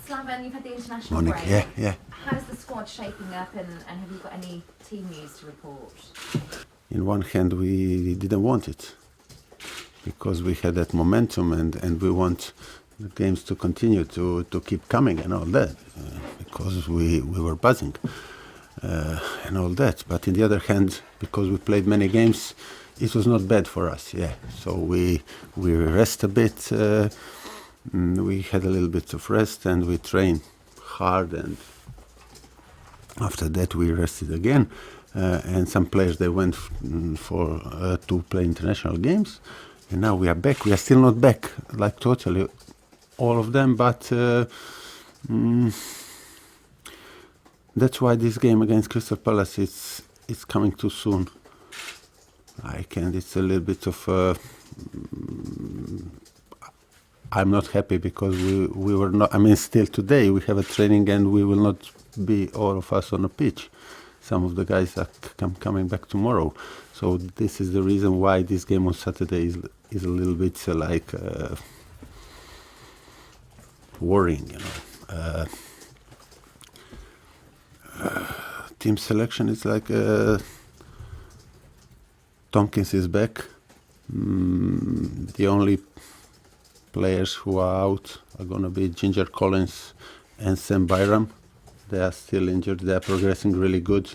Slaven, you've had the international Morning. break. Yeah. How's the squad shaping up, and have you got any team news to report? In one hand, we didn't want it because we had that momentum and we want the games to continue to keep coming and all that because we were buzzing and all that. But in the other hand, because we played many games, it was not bad for us. Yeah. So we rest a bit. We had a little bit of rest and we trained hard, and after that we rested again. And some players, they went to play international games, and now we are back. We are still not back, like totally, all of them, but that's why this game against Crystal Palace is coming too soon. It's a little bit of. I'm not happy because we were not. I mean, still today we have a training and we will not be all of us on a pitch. Some of the guys are coming back tomorrow. So this is the reason why this game on Saturday is a little bit worrying, you know. Team selection is like Tomkins is back. The only players who are out are going to be Ginger Collins and Sam Byram. They are still injured. They are progressing really good,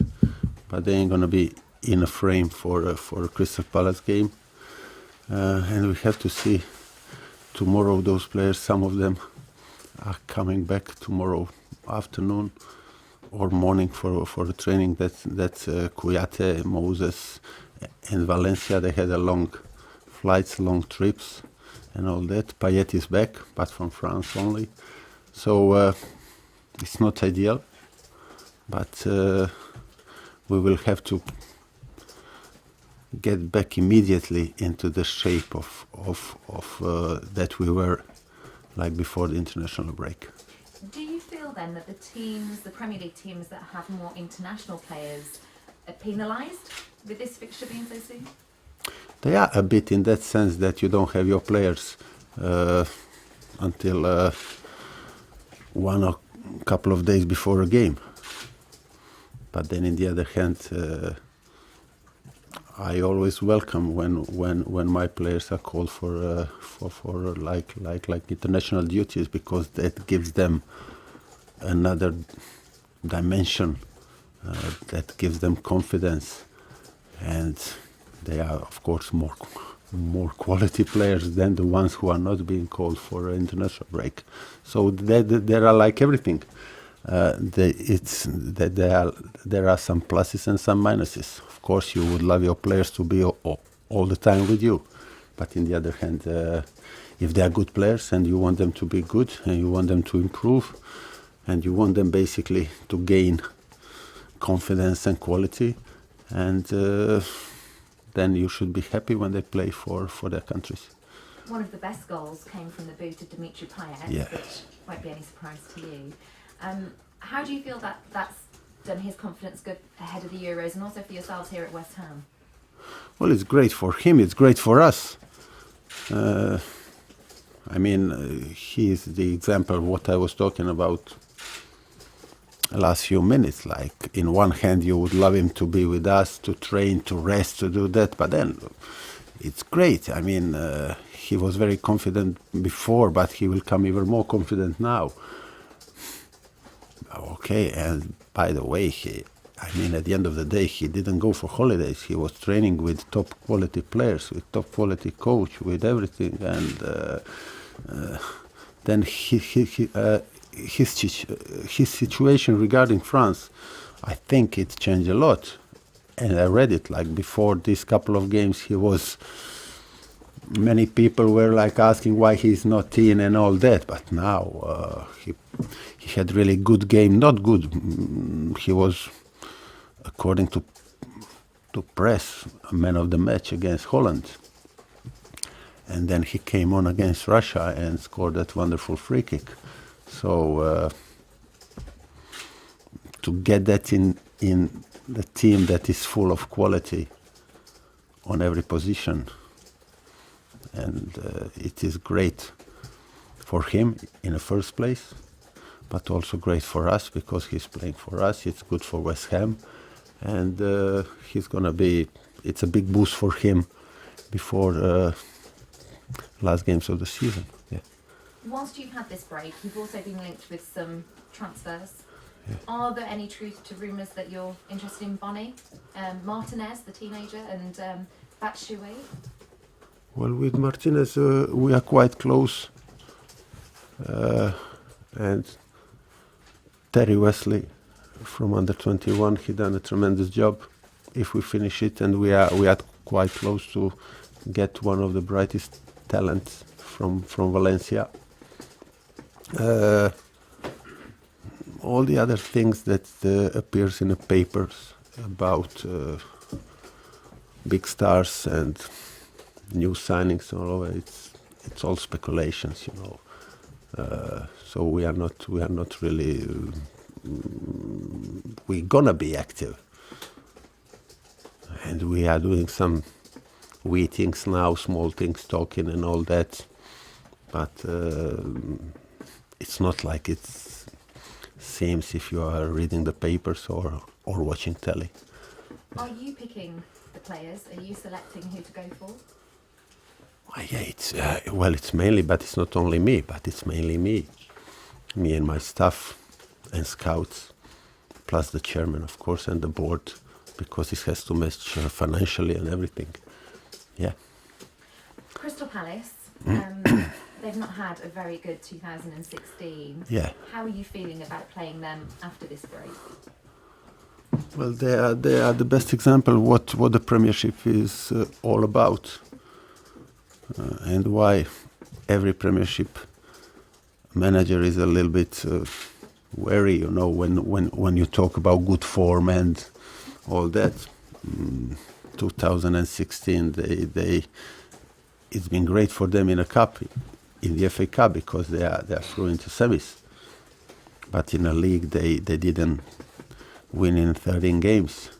but they ain't going to be in a frame for a Crystal Palace game. And we have to see tomorrow those players. Some of them are coming back tomorrow afternoon or morning for the training. That's Kouyaté, Moses, and Valencia. They had a long flights, long trips, and all that. Payet is back, but from France only. So it's not ideal, but we will have to get back immediately into the shape of that we were like before the international break. Do you feel then that the Premier League teams that have more international players are penalised with this fixture being so soon? They are a bit in that sense that you don't have your players until one or couple of days before a game. But then, in the other hand, I always welcome when my players are called for like international duties, because that gives them another dimension, that gives them confidence, and they are, of course, more quality players than the ones who are not being called for an international break. So there are like everything. There are some pluses and some minuses. Of course, you would love your players to be all the time with you, but in the other hand, if they are good players and you want them to be good and you want them to improve and you want them basically to gain confidence and quality, and then you should be happy when they play for their countries. One of the best goals came from the boot of Dimitri Payet, Yeah. which won't be any surprise to you. How do you feel that that's done his confidence good ahead of the Euros, and also for yourselves here at West Ham? Well, it's great for him. It's great for us. He is the example of what I was talking about last few minutes. Like, in one hand, you would love him to be with us, to train, to rest, to do that. But then it's great. He was very confident before, but he will come even more confident now. Okay, and by the way, at the end of the day, he didn't go for holidays. He was training with top quality players, with top quality coach, with everything. And then his situation regarding France, I think it changed a lot. And I read it, like, before these couple of games, many people were like asking why he's not in and all that. But now he had really good game. Not good. He was, according to press, a man of the match against Holland. And then he came on against Russia and scored that wonderful free kick. So to get that in the team that is full of quality on every position, and it is great for him in the first place, but also great for us because he's playing for us. It's good for West Ham, and he's gonna be. It's a big boost for him before last games of the season. Yeah. Whilst you've had this break, you've also been linked with some transfers. Yeah. Are there any truth to rumours that you're interested in Bonnie, Martinez, the teenager, and Batshuayi? Well, with Martinez, we are quite close, and Terry Wesley from under 21, he done a tremendous job. If we finish it, and we are quite close to get one of the brightest talents from Valencia. All the other things that appears in the papers about big stars and new signings all over, it's all speculations, you know. So we are not really. We're gonna be active, and we are doing some wee things now, small things, talking and all that. But it's not like it seems if you are reading the papers or watching telly. Are you picking the players? Are you selecting who to go for? Yeah, it's mainly, but it's not only me, but it's mainly me and my staff and scouts, plus the chairman, of course, and the board, because it has to match financially and everything. Yeah. Crystal Palace, they've not had a very good 2016. Yeah. How are you feeling about playing them after this break? Well, they are the best example what the Premiership is all about, and why every Premiership manager is a little bit wary, you know, when you talk about good form and all that. 2016, they it's been great for them in a cup, in the FA Cup, because they are through into semis. But in a league, they didn't win in 13 games.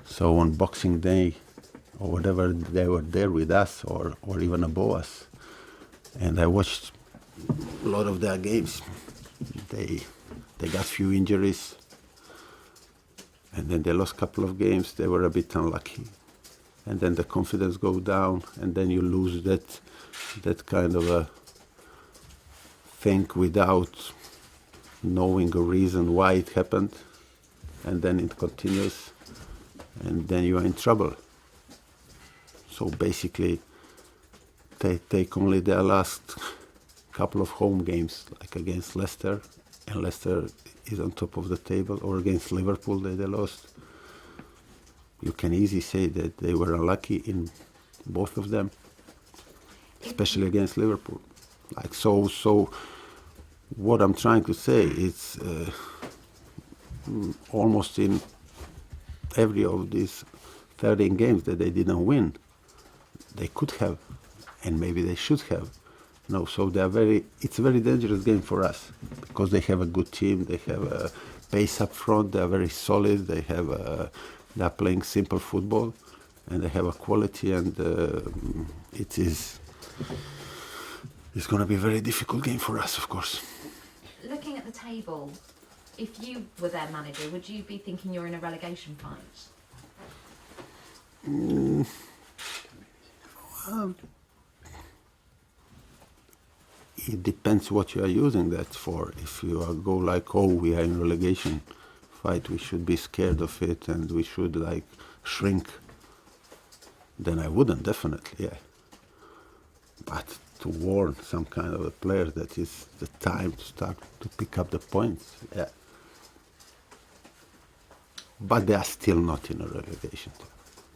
So on Boxing Day or whatever, they were there with us or even above us. And I watched a lot of their games. They got few injuries, and then they lost a couple of games. They were a bit unlucky, and then the confidence goes down, and then you lose that kind of a thing without knowing a reason why it happened, and then it continues, and then you are in trouble. So basically, they take only their last couple of home games, like against Leicester, and Leicester is on top of the table, or against Liverpool that they lost. You can easily say that they were unlucky in both of them, especially against Liverpool. Like so what I'm trying to say is almost in every of these 13 games that they didn't win, they could have, and maybe they should have. No, so it's a very dangerous game for us, because they have a good team, they have a pace up front, they are very solid, they are playing simple football, and they have a quality, and it's going to be a very difficult game for us, of course. Looking at the table, if you were their manager, would you be thinking you're in a relegation fight? Well, it depends what you are using that for. If you go like, oh, we are in relegation fight, we should be scared of it and we should like shrink, then I wouldn't, definitely, yeah. But to warn some kind of a player that is the time to start to pick up the points, yeah. But they are still not in a relegation.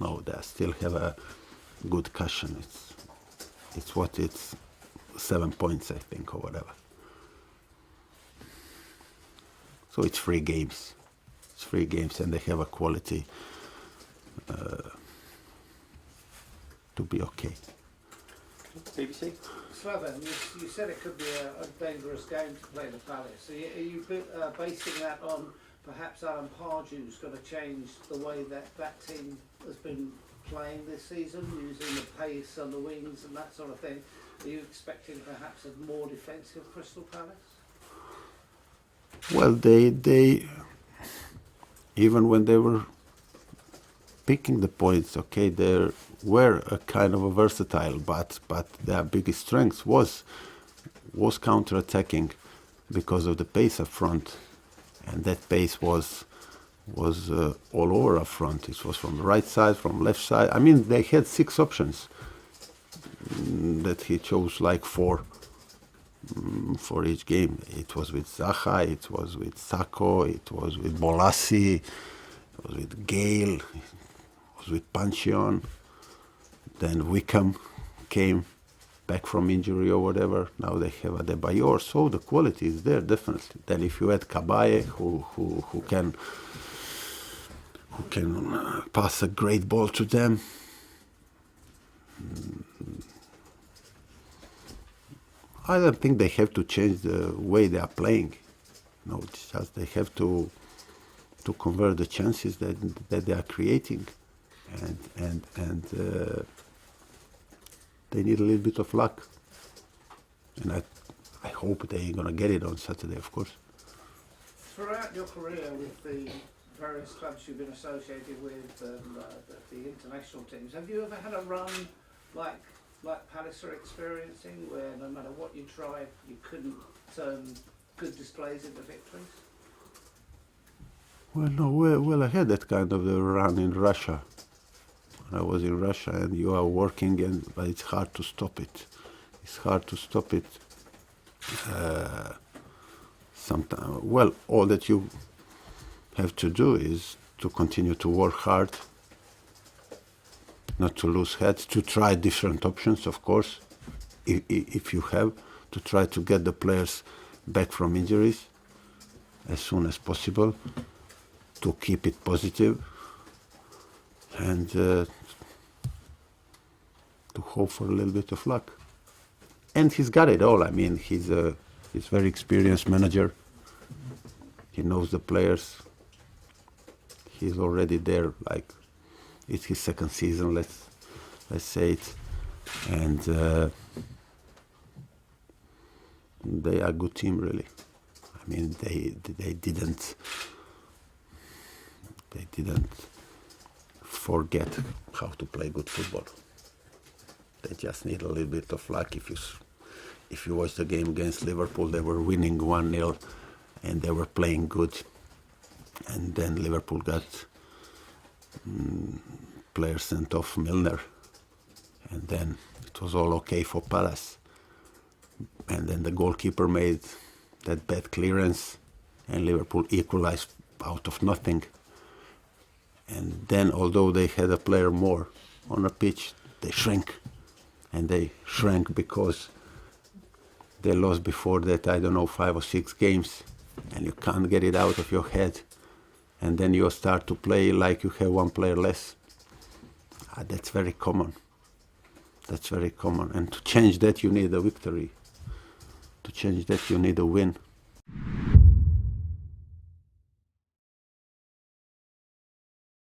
No, they still have a good cushion. It's 7 points, I think, or whatever. So it's 3 games. It's 3 games, and they have a quality to be okay. BBC? Slaven, you said it could be a dangerous game to play the Palace. Are you basing that on perhaps Alan Pardew's going to change the way that team has been playing this season, using the pace on the wings and that sort of thing? Are you expecting perhaps a more defensive Crystal Palace? Well, they even when they were picking the points, okay, they were a kind of a versatile, but their biggest strength was counter-attacking because of the pace up front, and that pace was all over up front. It was from the right side, from left side. I mean, they had 6 options that he chose like 4 for each game. It was with Zaha, it was with Sacco, it was with Bolassi, it was with Gale, it was with Panchion. Then Wickham came back from injury or whatever. Now they have Adebayor, so the quality is there definitely. Then if you add Cabaye, who can pass a great ball to them. I don't think they have to change the way they are playing. No, it's just they have to convert the chances that they are creating, and they need a little bit of luck. And I hope they're gonna get it on Saturday, of course. Throughout your career with the various clubs you've been associated with, the international teams, have you ever had a run like Palace are experiencing, where no matter what you tried, you couldn't turn good displays into victories? Well, no, well, I had that kind of a run in Russia. When I was in Russia, and you are working, but it's hard to stop it. It's hard to stop it. Sometimes, well, all that you have to do is to continue to work hard, not to lose head, to try different options, of course, if you have, to try to get the players back from injuries as soon as possible, to keep it positive, and to hope for a little bit of luck. And he's got it all. I mean, he's a very experienced manager. He knows the players. He's already there, like it's his 2nd season, let's say it, and they are a good team, really. I mean, they didn't forget how to play good football. They just need a little bit of luck. If you watch the game against Liverpool, they were winning 1-0 and they were playing good, and then Liverpool got player sent off, Milner, and then it was all okay for Palace. And then the goalkeeper made that bad clearance, and Liverpool equalized out of nothing. And then, although they had a player more on a pitch, they shrank. And they shrank because they lost before that, I don't know, 5 or 6 games, and you can't get it out of your head. And then you start to play like you have 1 player less. That's very common. That's very common. And to change that, you need a victory. To change that, you need a win.